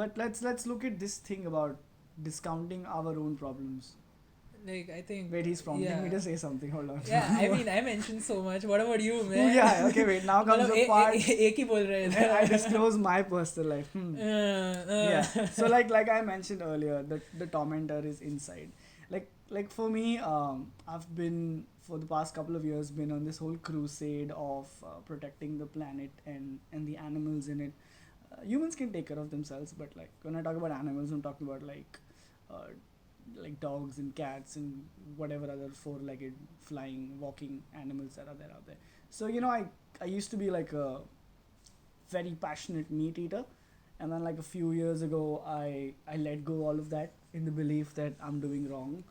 but let's look at this thing about discounting our own problems. Like, I think. Wait, he's prompting me Yeah. to say something. Hold on. Yeah, I mean, I mentioned so much. What about you, Oh man? yeah. Okay. Wait. Now comes the part एक ही बोल रहे where I थे. disclose my personal life. Yeah. So like I mentioned earlier, the tormentor is inside. Like for me, I've been for the past couple of years been on this whole crusade of protecting the planet and the animals in it. Humans can take care of themselves, but like when I talk about animals, I'm talking about uh, like dogs and cats and whatever other four-legged flying walking animals that are there out there. So I used to be like a very passionate meat eater, and then like a few years ago I let go all of that in the belief that I'm doing wrong.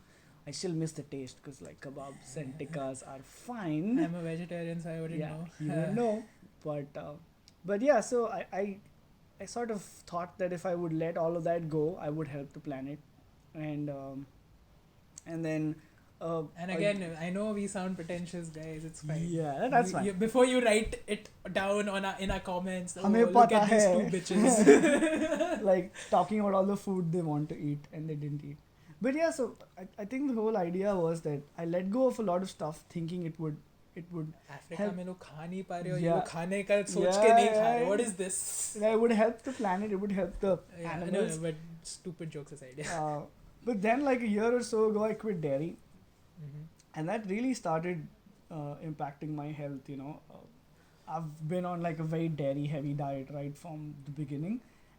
I still miss the taste because like kebabs and tikkas are fine. I'm a vegetarian, so I wouldn't Yeah, know. you would know, but yeah. So I sort of thought that if I would let all of that go, I would help the planet, and and then And again, I know we sound pretentious, guys. It's fine. yeah, that's fine. Before you write it down in our comments, हमें look पता at these है. two bitches. Like talking about all the food they want to eat and they didn't eat. But yeah, so I think the whole idea was that I let go of a lot of stuff thinking it would Africa help. में लोग खा नहीं पा रहे हो, ये Yeah. लोग खाने का सोच Yeah, के नहीं खा yeah, रहे. What yeah. is this? It would help the planet, it would help the Yeah, animals. no, but stupid jokes aside. Yeah. But then like a year or so ago I quit dairy, Mm-hmm. and that really started impacting my health. I've been on like a very dairy heavy diet right from the beginning,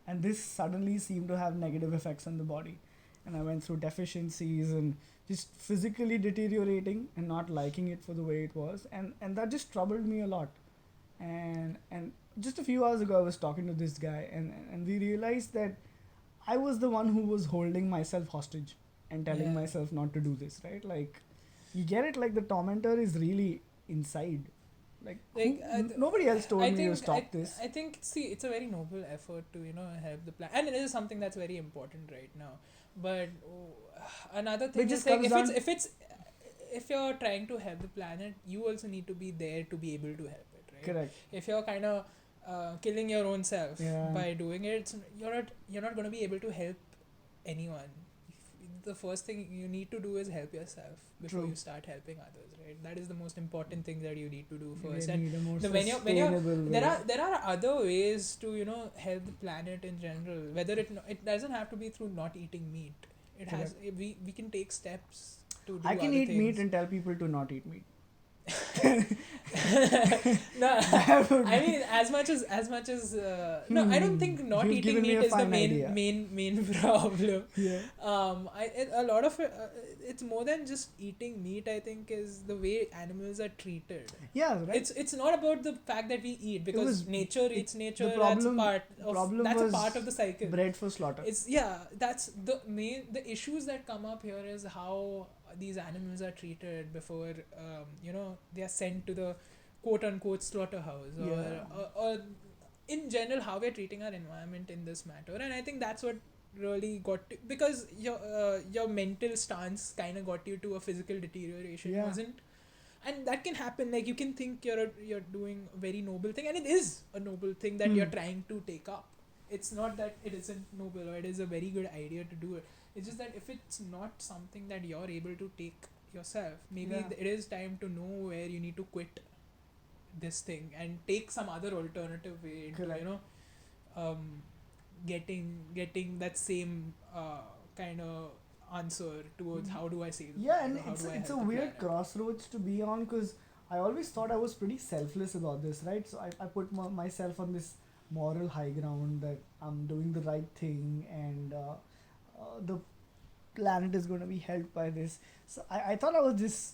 and this suddenly seemed to have negative effects on the body, and I went through deficiencies and just physically deteriorating and not liking it for the way it was, and that just troubled me a lot. And just a few hours ago I was talking to this guy, and we realized that I was the one who was holding myself hostage and telling Yeah. myself not to do this, right? Like, you get it? Like, the tormentor is really inside. Like, nobody else told me to stop this. I think, see, it's a very noble effort to help the planet, and it is something that's very important right now. But another thing It is just like comes if you're trying to help the planet, you also need to be there to be able to help it, right? correct. If you're kind of killing your own self Yeah. by doing it, you're not going to be able to help anyone. The first thing you need to do is help yourself before True. you start helping others, right? That is the most important thing that you need to do You first. need a more when you're sustainable way. there are other ways to help the planet in general. Whether it doesn't have to be through not eating meat. It has we can take steps to do I can other eat things. meat and tell people to not eat meat. No, I mean as much as no, I don't think not You've eating given me meat a is the fine idea. main problem. Yeah. A lot of it, it's more than just eating meat. I think is the way animals are treated. Yeah, right. It's not about the fact that we eat, because nature eats nature. problem- That's a was part of the cycle. bred for slaughter. That's the issues that come up here is how these animals are treated before they are sent to the quote unquote slaughterhouse, or in general how we're treating our environment in this matter. And I think that's what really got to, because your mental stance kind of got you to a physical deterioration, Yeah. wasn't? And that can happen. Like, you can think you're doing a very noble thing, and it is a noble thing that you're trying to take up. It's not that it isn't noble, or it is a very good idea to do it. It's just that if it's not something that you're able to take yourself, maybe Yeah. it is time to know where you need to quit this thing and take some other alternative way into Correct. getting that same kind of answer towards how do I save the Yeah, planet, and or how do I it's a help the weird planet. crossroads to be on, because I always thought I was pretty selfless about this, right? So I put myself on this moral high ground that I'm doing the right thing, and the planet is going to be helped by this. So I thought I was this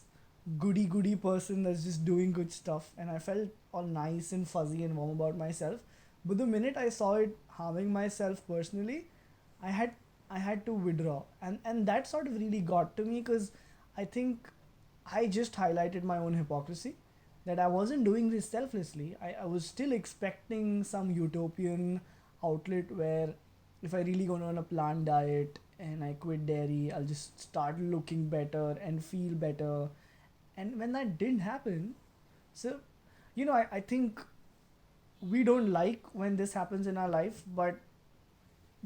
goody person that's just doing good stuff, and I felt all nice and fuzzy and warm about myself. But the minute I saw it harming myself personally, I had to withdraw, and that sort of really got to me, because I think I just highlighted my own hypocrisy, that I wasn't doing this selflessly. I was still expecting some utopian outlet where if I really go on a plant diet and I quit dairy, I'll just start looking better and feel better. And when that didn't happen, so I think we don't like when this happens in our life, but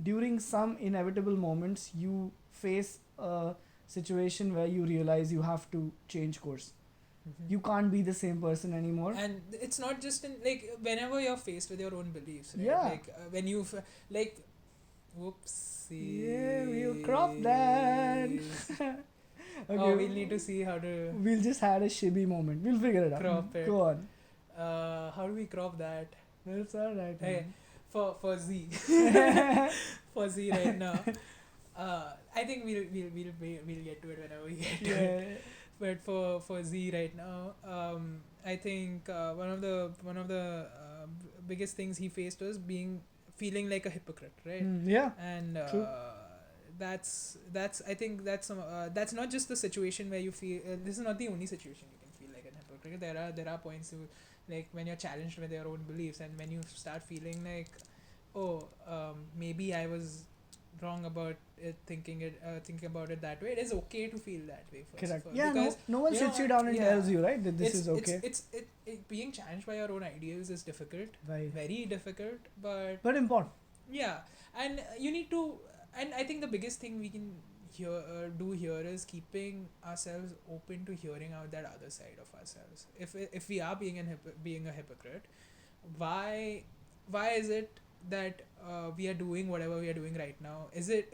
during some inevitable moments you face a situation where you realize you have to change course. You can't be the same person anymore. And it's not just in like whenever you're faced with your own beliefs, right? Yeah. Like when you like, whoopsie. Yeah, we'll crop that. Okay. Oh, we'll need to see how to We'll just had a shibby moment. We'll figure it out. crop it. Go on. How do we crop that? That's alright. Hey, for Z, for Z right now. I think we'll get to it whenever we get to it. But for Z right now, I think one of the biggest things he faced was feeling like a hypocrite, right? Yeah. And True. that's I think that's not just the situation where you feel this is not the only situation you can feel like a hypocrite. There are points like when you're challenged with your own beliefs and when you start feeling like, oh, maybe I was wrong about thinking about it that way. It is okay to feel that way first. Correct. Of all, Yeah. because No one you sits know you down and yeah, tells you, right, that this is okay. it being challenged by your own ideas is difficult, Right. very difficult, but But important. yeah, and you need to, and I think the biggest thing we can do here is keeping ourselves open to hearing out that other side of ourselves. If we are being a hypocrite, why is it that we are doing whatever we are doing right now? Is it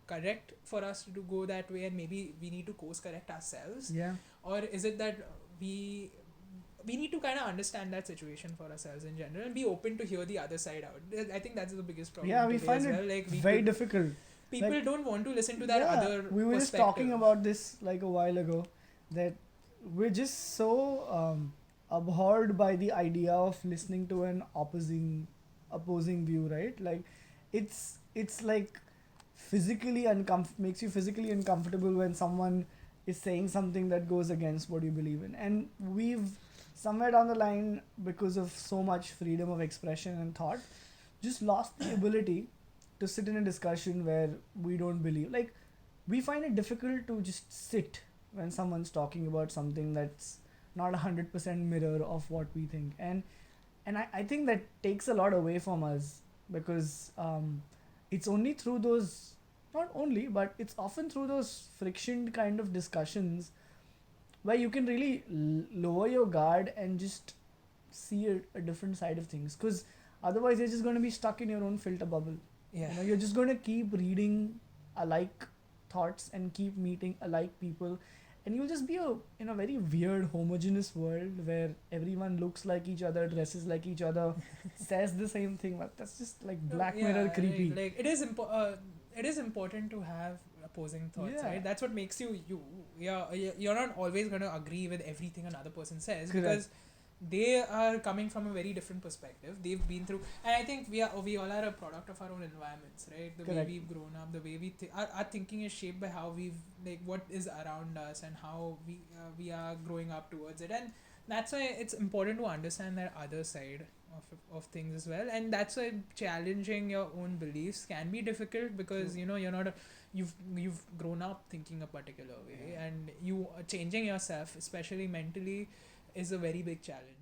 correct for us to go that way, and maybe we need to course correct ourselves, Yeah. or is it that we need to kind of understand that situation for ourselves in general and be open to hear the other side out? I think that's the biggest problem. Yeah, we today find as it well. Like very difficult. people like- don't want to listen to that Yeah, other we were just perspective. talking about this like a while ago, that we're just so abhorred by the idea of listening to an opposing view, right? Like it's like makes you physically uncomfortable when someone is saying something that goes against what you believe in. And we've somewhere down the line, because of so much freedom of expression and thought, just lost the ability to sit in a discussion where we don't believe. Like, we find it difficult to just sit when someone's talking about something that's not 100% mirror of what we think. And I think that takes a lot away from us, because it's only through those, not only, but it's often through those friction kind of discussions where you can really lower your guard and just see a different side of things. Because otherwise you're just going to be stuck in your own filter bubble. Yeah. You know, you're just going to keep reading alike thoughts and keep meeting alike people, and you'll just be in a very weird homogeneous world where everyone looks like each other, dresses like each other, says the same thing. But that's just like Black Mirror creepy. Like it is important to have opposing thoughts, Yeah. right? That's what makes you. You're not always going to agree with everything another person says. Correct. Because they are coming from a very different perspective. They've been through, and I think we all are a product of our own environments, right? The Correct. way we've grown up, the way our thinking is shaped by how we've, like, what is around us and how we are growing up towards it. And that's why it's important to understand that other side of things as well. And that's why challenging your own beliefs can be difficult, because True. you're not you've grown up thinking a particular way, and you changing yourself, especially mentally, is a very big challenge.